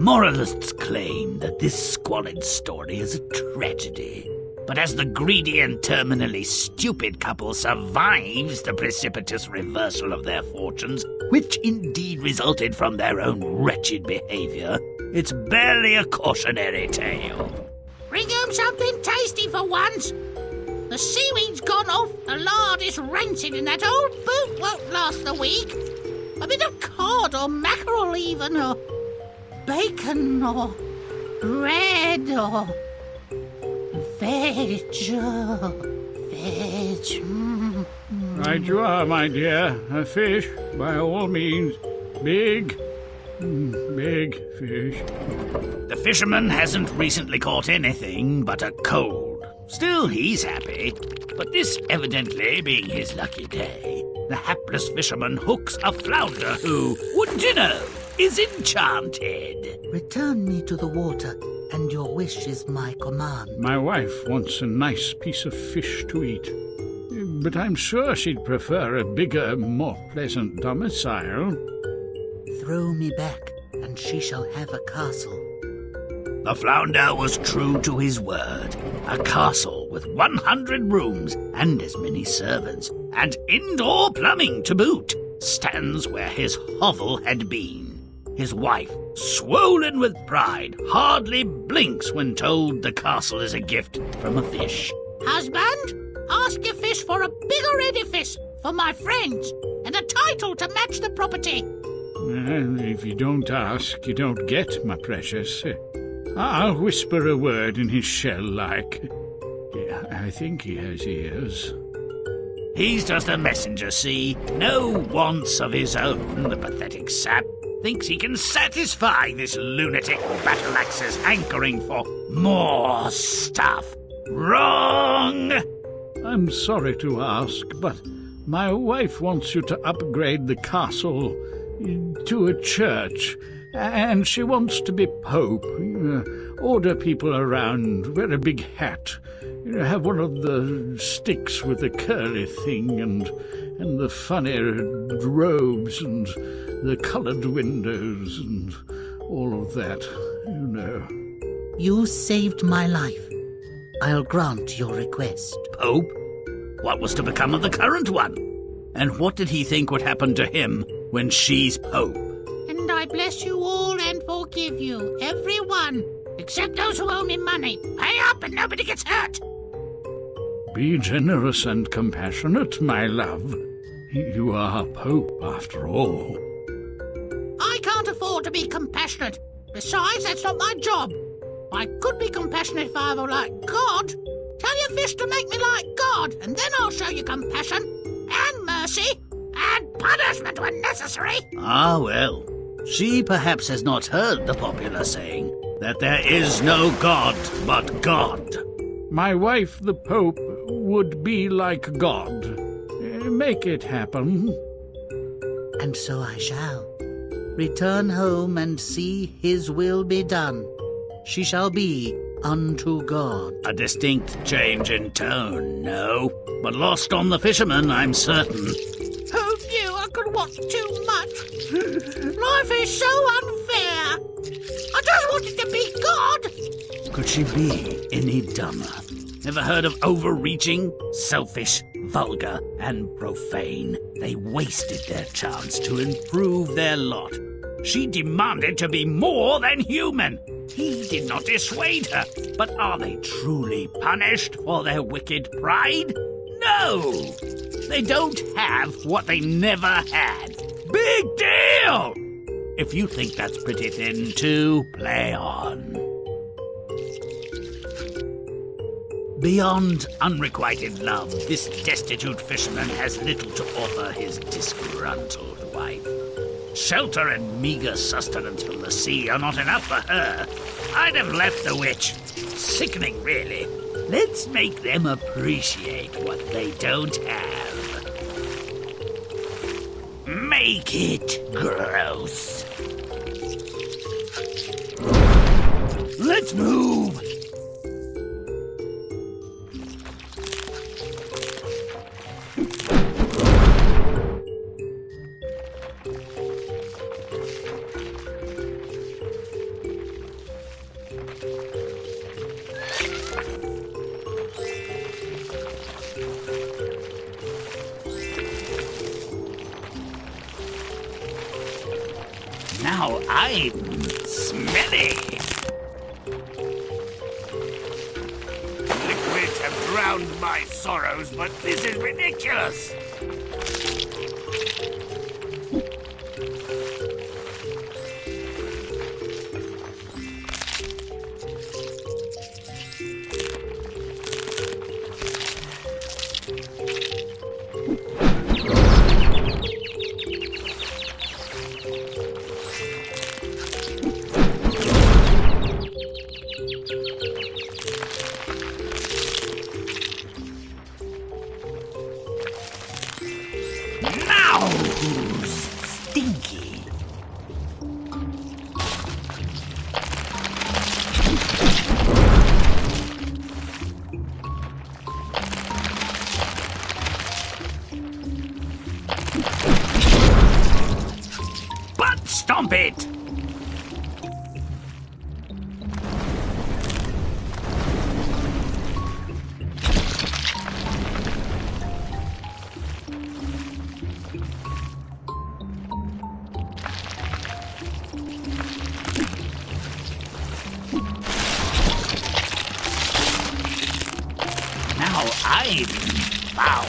Moralists claim that this squalid story is a tragedy. But as the greedy and terminally stupid couple survives the precipitous reversal of their fortunes, which indeed resulted from their own wretched behavior, it's barely a cautionary tale. Bring home something tasty for once. The seaweed's gone off, the lard is rancid, and that old boot won't last a week. A bit of cod or mackerel even, or bacon, or bread, or veg. Right you are, my dear. A fish, by all means. Big fish. The fisherman hasn't recently caught anything but a cold. Still, he's happy. But this evidently being his lucky day, the hapless fisherman hooks a flounder who, wouldn't you know, is enchanted. Return me to the water, and your wish is my command. My wife wants a nice piece of fish to eat. But I'm sure she'd prefer a bigger, more pleasant domicile. Throw me back, and she shall have a castle. The flounder was true to his word. A castle with 100 rooms and as many servants, and indoor plumbing to boot, stands where his hovel had been. His wife, swollen with pride, hardly blinks when told the castle is a gift from a fish. Husband, ask your fish for a bigger edifice for my friends, and a title to match the property. If you don't ask, you don't get, my precious. I'll whisper a word in his shell like... I think he has ears. He's just a messenger, see? No wants of his own, the pathetic sap. Thinks he can satisfy this lunatic battle-axe's hankering for more stuff. Wrong! I'm sorry to ask, but my wife wants you to upgrade the castle to a church, and she wants to be pope. Order people around, wear a big hat, have one of the sticks with the curly thing, and the funny robes, and the coloured windows, and all of that, you know. You saved my life. I'll grant your request. Pope? What was to become of the current one? And what did he think would happen to him when she's Pope? And I bless you all and forgive you, every one, except those who owe me money. Pay up and nobody gets hurt. Be generous and compassionate, my love. You are Pope, after all. I can't afford to be compassionate. Besides, that's not my job. I could be compassionate if I were like God. Tell your fish to make me like God, and then I'll show you compassion, and mercy, and punishment when necessary. Ah, well. She perhaps has not heard the popular saying that there is no God but God. My wife, the Pope, would be like God. Make it happen. And so I shall. Return home and see his will be done. She shall be unto God. A distinct change in tone, no? But lost on the fisherman, I'm certain. Who knew I could watch too much? Life is so unfair. I just wanted to be God. Could she be any dumber? Never heard of overreaching? Selfish, vulgar, and profane. They wasted their chance to improve their lot. She demanded to be more than human. He did not dissuade her. But are they truly punished for their wicked pride? No! They don't have what they never had. Big deal! If you think that's pretty thin too, play on. Beyond unrequited love, this destitute fisherman has little to offer his disgruntled wife. Shelter and meager sustenance from the sea are not enough for her. I'd have left the witch. Sickening, really. Let's make them appreciate what they don't have. Make it gross. Let's move. I'm smelly. Liquids have drowned my sorrows, but this is ridiculous. Now who's stinky? Butt stomp it! Now I'm foul.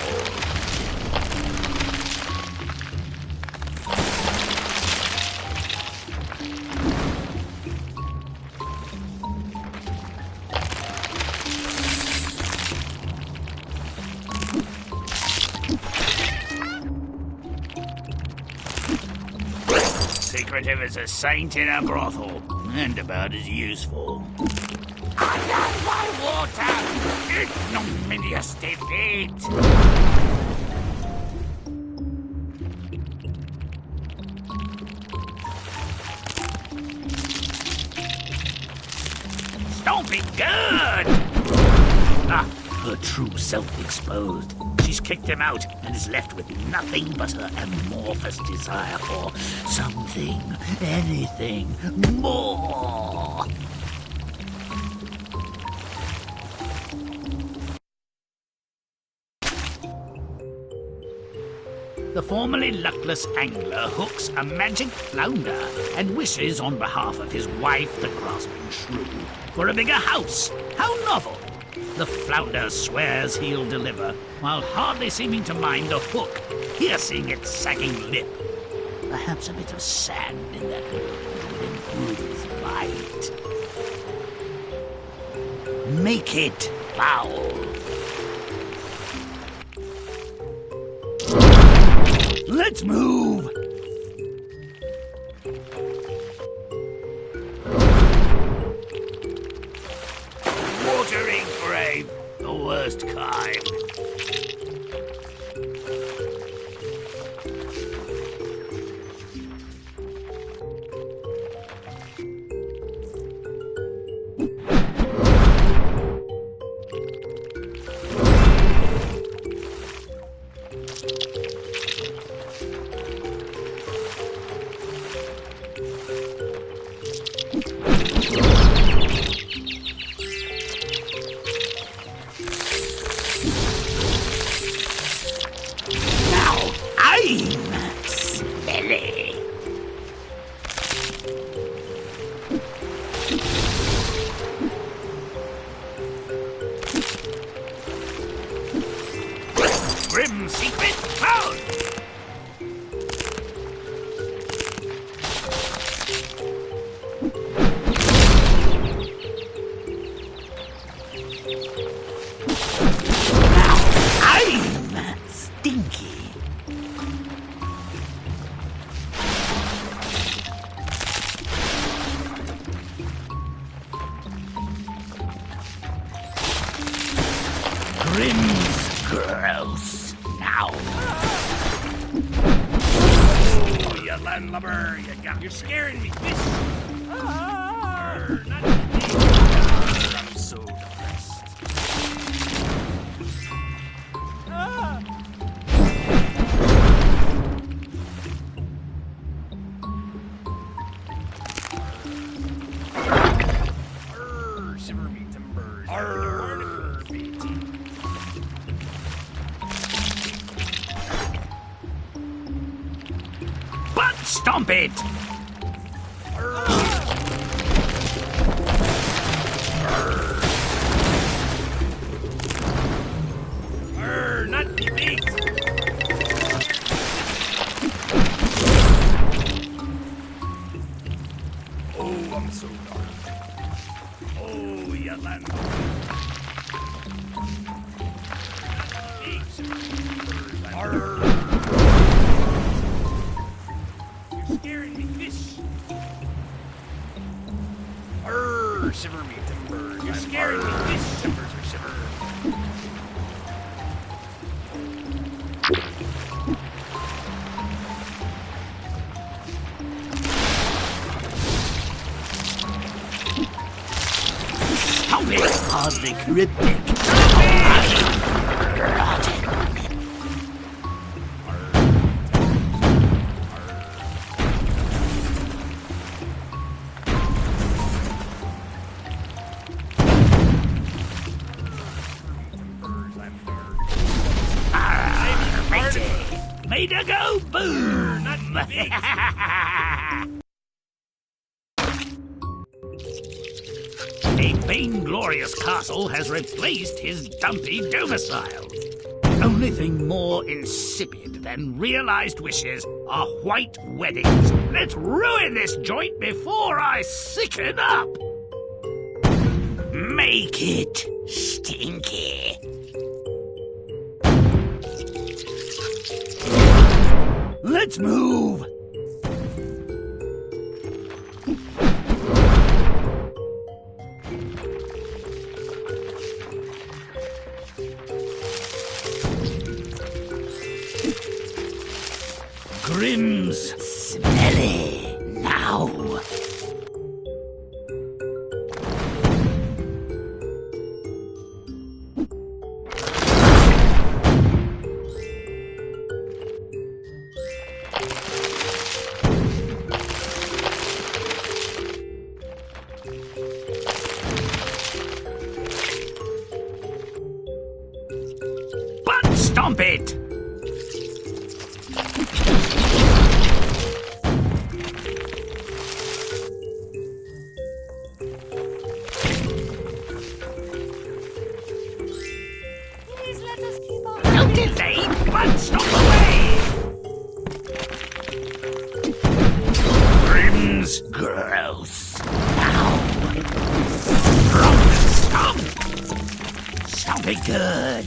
Secretive as a saint in a brothel, and about as useful. I love my water! Ignominious defeat! Stomp it good! Ah, her true self exposed. She's kicked him out and is left with nothing but her amorphous desire for something, anything more. The formerly luckless angler hooks a magic flounder and wishes on behalf of his wife, the grasping shrew, for a bigger house. How novel! The flounder swears he'll deliver, while hardly seeming to mind the hook piercing its sagging lip. Perhaps a bit of sand in that wound would improve his bite. Make it foul. Let's move! Watering grave, the worst kind. Smelly. Grimm secret found. Now I'm stinky. Grimm's gross now. Oh, you landlubber! You're scaring me, fish. Not I'm so depressed. Shiver me timbers. Butt stomp it! You're scaring me, fish. Shiver me timbers. You're scaring me, fish. Timbers are shiver. Stop it! Hardly cryptic. Made her go boom! A vainglorious castle has replaced his dumpy domicile. The only thing more insipid than realized wishes are white weddings. Let's ruin this joint before I sicken up! Make it stinky. Let's move! Grimm's smelly now. Butt stomp it! Please let us keep on. Don't delay, butt stomp away! Grimm's gross. Now. Wrong stomp! Stomp it good.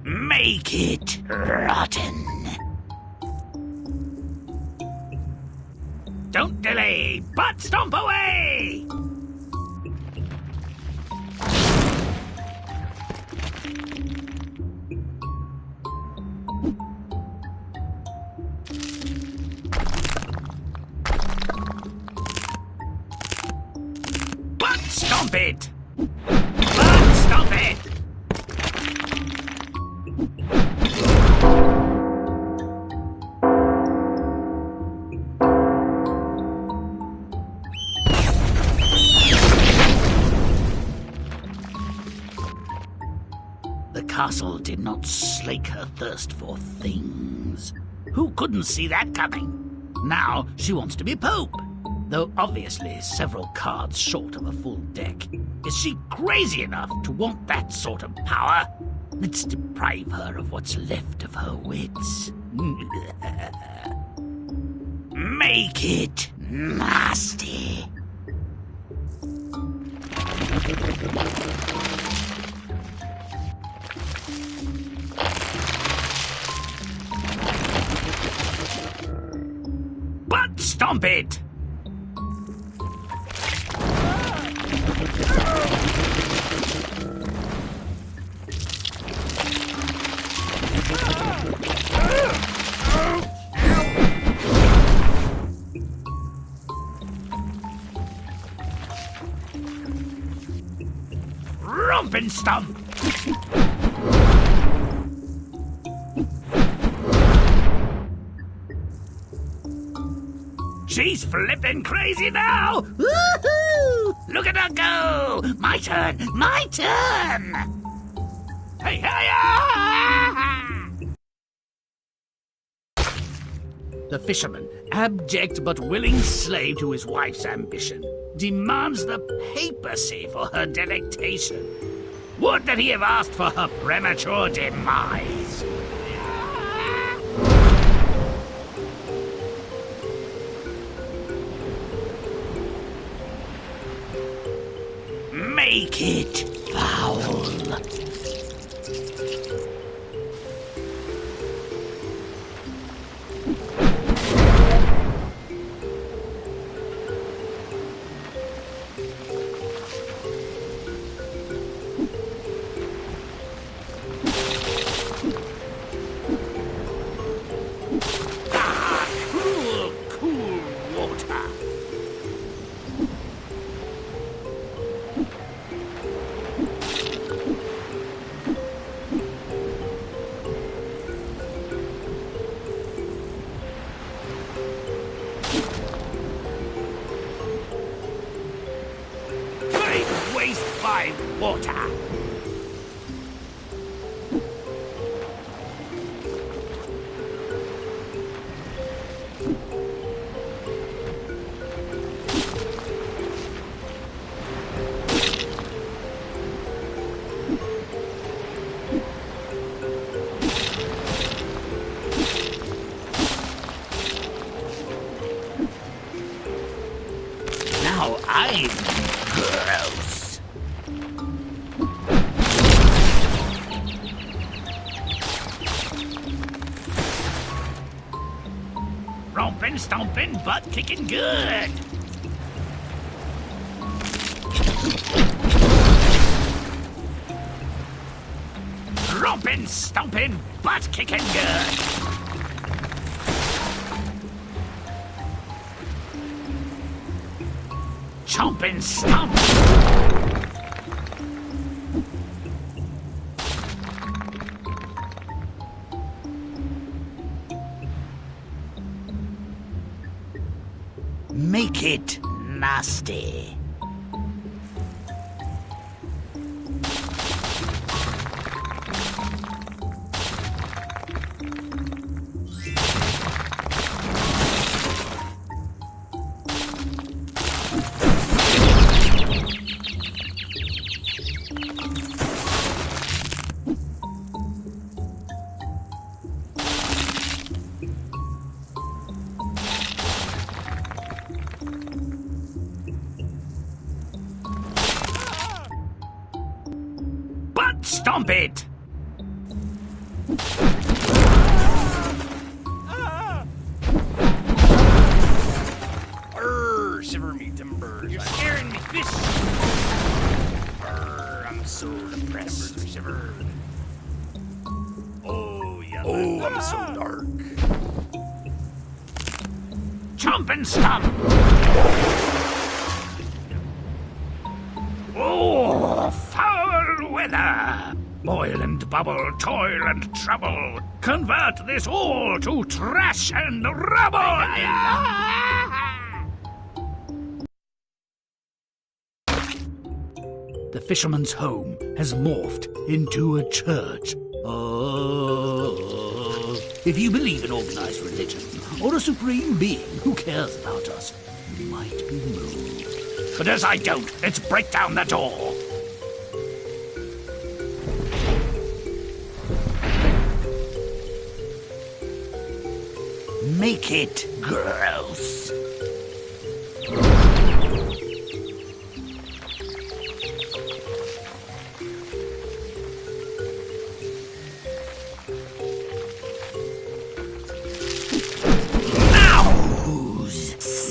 Make it rotten. Don't delay, butt stomp away! Butt stomp it! Butt stomp it! The castle did not slake her thirst for things. Who couldn't see that coming? Now she wants to be Pope, though obviously several cards short of a full deck. Is she crazy enough to want that sort of power? Let's deprive her of what's left of her wits. Make it nasty. stomp it! Romp and stomp! She's flipping crazy now! Woohoo! Look at her go! My turn! My turn! Hey, hey! The fisherman, abject but willing slave to his wife's ambition, demands the papacy for her delectation. Would that he have asked for her premature demise! Make it foul! Cool water! Waste by water. Now I'm gross. Romping, stomping, butt kicking good. Romping, stomping, butt kicking good. Chomping, stomp. Make it nasty. Stomp it! Shiver me timbers. You're scaring me, fish! I'm so depressed. Timbers are shivered. Oh, yeah. Oh, I'm so dark. Chomp and stomp! Oh, foul weather! Boil and bubble, toil and trouble. Convert this all to trash and rubble! The fisherman's home has morphed into a church. Oh, if you believe in organized religion or a supreme being who cares about us, you might be moved. But as I don't, let's break down the door. Make it gross. Nose.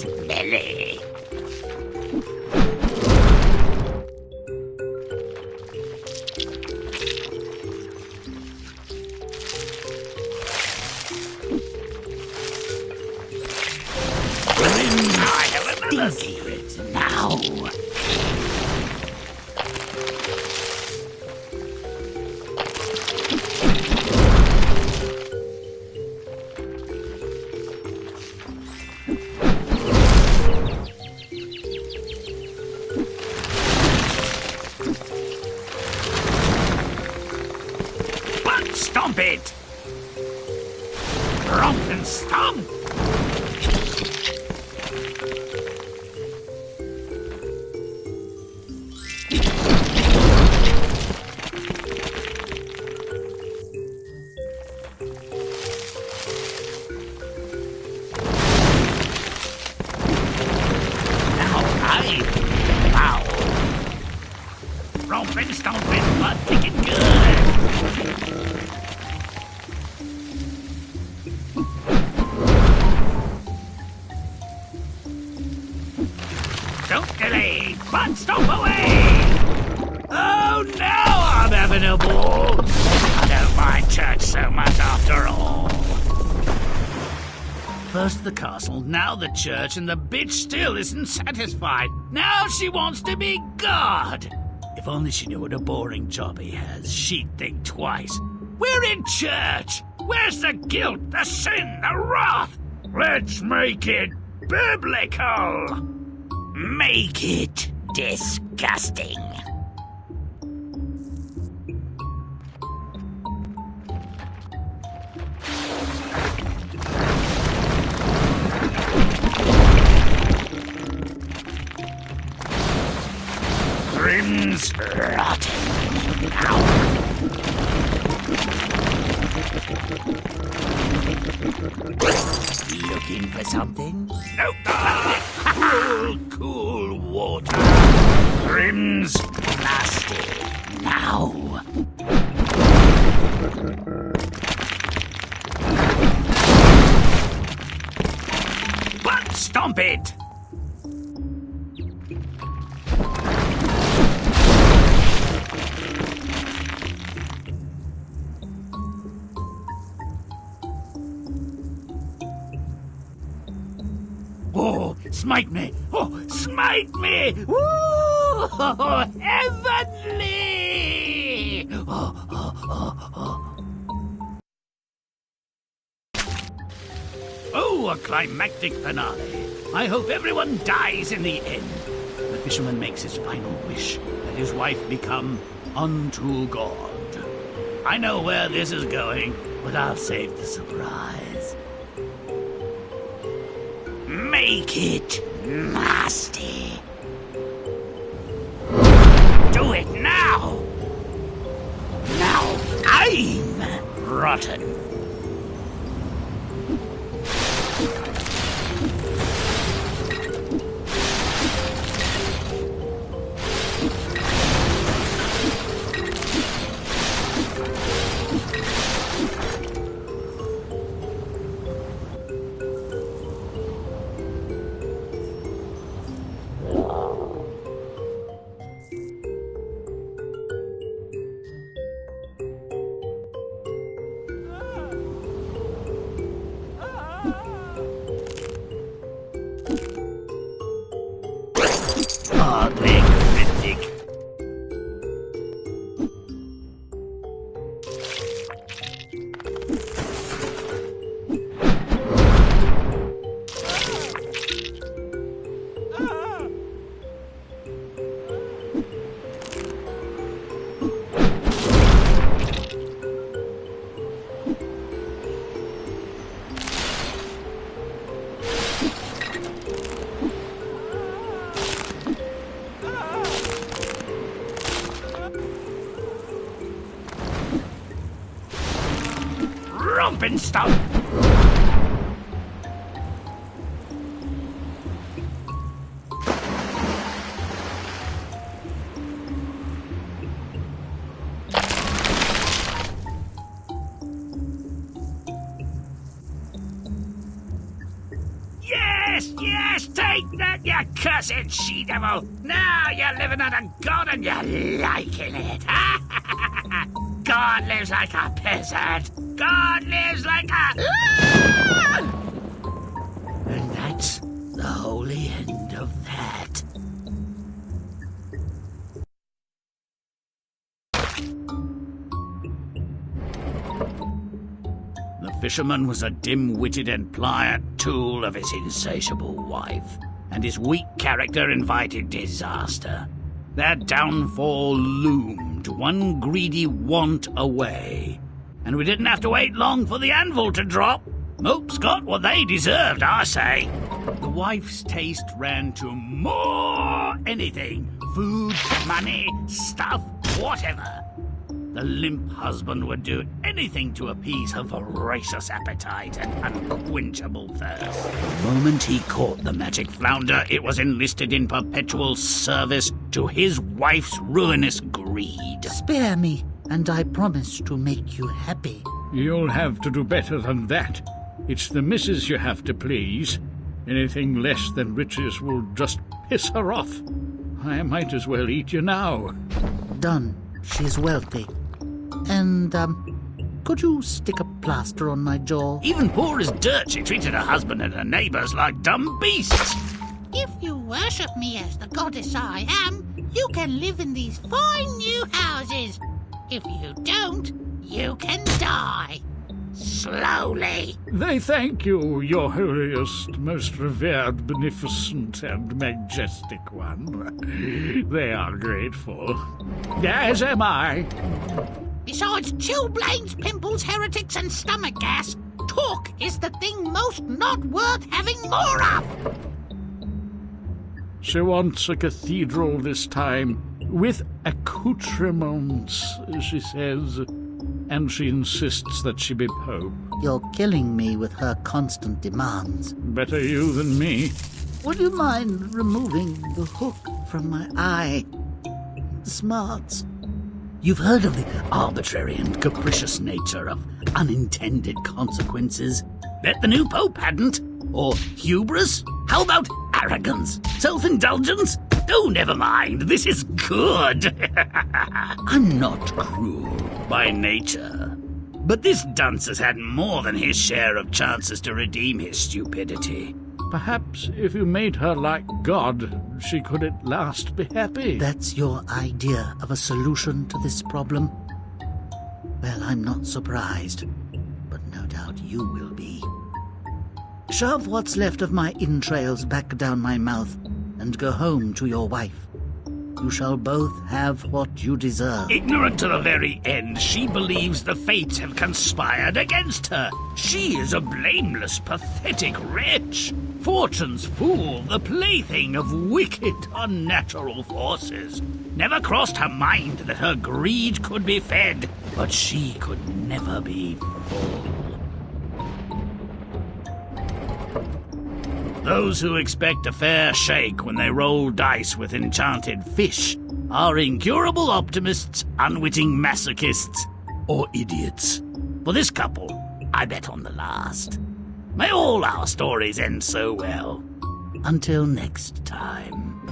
it! Romp and stomp! Rompin', stompin', but kicking good. Don't delay, but stomp away. Oh, now I'm having a ball. I don't mind church so much after all. First the castle, now the church, and the bitch still isn't satisfied. Now she wants to be God. If only she knew what a boring job he has, she'd think twice. We're in church! Where's the guilt, the sin, the wrath? Let's make it biblical! Make it disgusting. Grimm's rotten now. Looking for something? Nope. Cool water. Grimm's nasty now. But stomp it. Oh, smite me! Oh, smite me! Woo! Heavenly! Oh, a climactic finale. I hope everyone dies in the end. The fisherman makes his final wish that his wife become unto God. I know where this is going, but I'll save the surprise. Make it nasty. Do it now. Now I'm rotten. Hardly cryptic. Romp and stomp. Yes, take that, you cursed she-devil! Now you're living under God and you're liking it! God lives like a peasant! God lives like a... And that's the holy end of that. The fisherman was a dim-witted and pliant tool of his insatiable wife, and his weak character invited disaster. Their downfall loomed one greedy want away, and we didn't have to wait long for the anvil to drop. Mooks got what they deserved, I say. The wife's taste ran to more anything. Food, money, stuff, whatever. The limp husband would do anything to appease her voracious appetite and unquenchable thirst. The moment he caught the magic flounder, it was enlisted in perpetual service to his wife's ruinous greed. Spare me, and I promise to make you happy. You'll have to do better than that. It's the missus you have to please. Anything less than riches will just piss her off. I might as well eat you now. Done. She's wealthy. And, could you stick a plaster on my jaw? Even poor as dirt, she treated her husband and her neighbors like dumb beasts. If you worship me as the goddess I am, you can live in these fine new houses. If you don't, you can die. Slowly. They thank you, your holiest, most revered, beneficent, and majestic one. They are grateful. As am I. Besides chilblains, pimples, heretics, and stomach gas, talk is the thing most not worth having more of. She wants a cathedral this time, with accoutrements, she says, and she insists that she be pope. You're killing me with her constant demands. Better you than me. Would you mind removing the hook from my eye? Smarts. You've heard of the arbitrary and capricious nature of unintended consequences. Bet the new pope hadn't. Or hubris? How about arrogance? Self-indulgence? Oh, never mind. This is good. I'm not cruel by nature. But this dunce has had more than his share of chances to redeem his stupidity. Perhaps if you made her like God, she could at last be happy. That's your idea of a solution to this problem? Well, I'm not surprised, but no doubt you will be. Shove what's left of my entrails back down my mouth and go home to your wife. You shall both have what you deserve. Ignorant to the very end, she believes the fates have conspired against her. She is a blameless, pathetic wretch. Fortune's fool, the plaything of wicked, unnatural forces. Never crossed her mind that her greed could be fed, but she could never be full. Those who expect a fair shake when they roll dice with enchanted fish are incurable optimists, unwitting masochists, or idiots. For this couple, I bet on the last. May all our stories end so well. Until next time.